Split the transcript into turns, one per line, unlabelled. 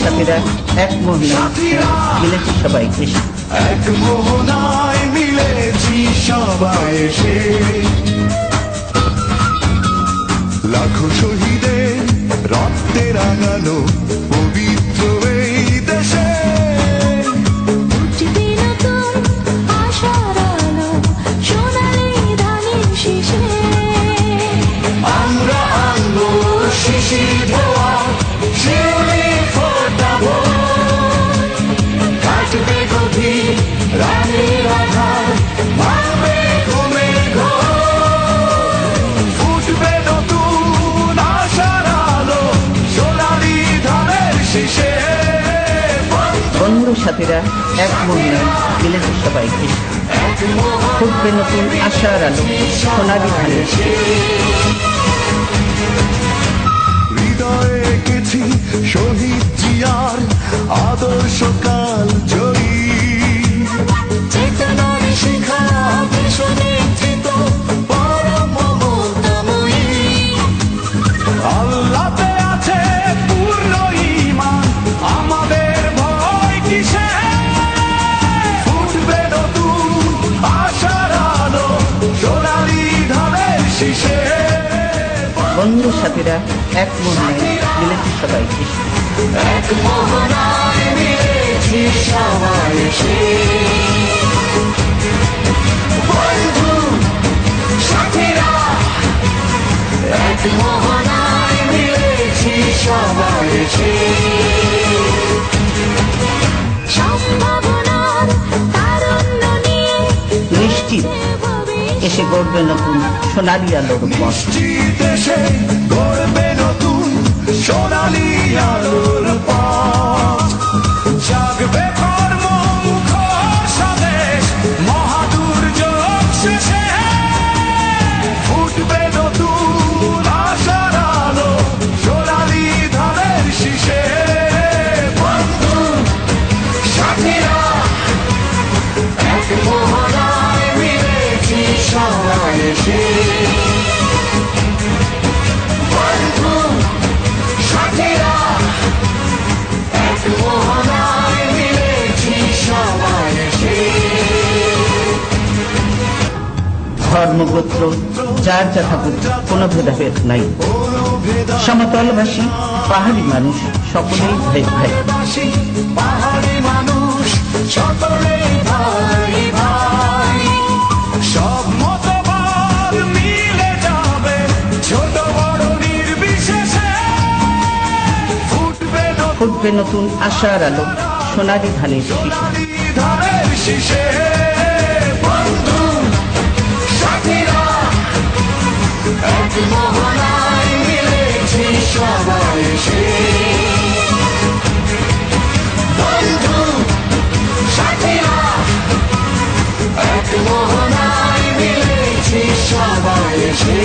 সাথীরা এক মোহনায় মিলেছি সবাই এসে,
এক মোহনায় মিলেছি সবাই এসে। লাখো শহীদের রক্তে রাঙানো পবিত্র এই দেশে আমরা আনবো শিশির ধোয়া শিউলি ফোটাবো, কাটবে গভীর রাতের আধার, ভাঙবে ঘুমের ঘোর, ফুটবে নতুন আশার আলো সোনালি ধানের শীষে।
বন্ধু সাথীরা এক মোহনায় মিলেছি সবাই এসে, ফুটবে নতুন আশার আলো সোনালি ধানের শীষে।
হৃদয়ে এঁকেছি শহীদ জিয়ার আদর্শ কাল জয়ী, চেতনার শিখা বিশ্বনেত্রিত পরম মমতাময়ী। আল্লাহতে আছে পূর্ণ ঈমান, আমাদের ভয় কিসে? ফুটবে নতুন আশার আলো সোনালি ধানের শীষে।
বন্ধু সাথীরা এক মোহনায় মিলেছি সবাই এসে,
এক মোহনায় মিলেছি সবাই এসে। বন্ধু সাথীরা এক মোহনায় মিলেছি সবাই এসে।
সম্ভাবনার তারুণ্য নিয়ে
নিশ্চিত এসে গড়বে নতুন সোনালি আলোর পথ।
নিশ্চিত এসে গড়বে নতুন সোনালি আলোর পথ, জাগবে কর্মমুখ স্বদেশ মহাদুর্যোগ শেষে, ফুটবে নতুন আশার আলো সোনালি ধানের শীষে। বন্ধু সাথীরা এক মোহনায় মিলেছি সবাই এসে। বন্ধু সাথীরা এক মোহনায় মিলেছি সবাই এসে।
ধর্মগোত্র যার যথাযথ কোনো ভেদাভেদ নাই, সমতলবাসী পাহাড়ি মানুষ সকলেই ভাই ভাই।
পাহাড়ি মানুষ সকলেই ভাই ভাই, সব মতবাদ মিলে যাবে ছোট বড় নির্বিশেষে,
ফুটবে নতুন আশার আলো সোনালি ধানের শীষে।
ধানের শীষে। বন্ধু সাথীরা এক মোহনায় মিলেছি সবাই এসে। বন্ধু সাথীরা এক মোহনায় মিলেছি সবাই এসে।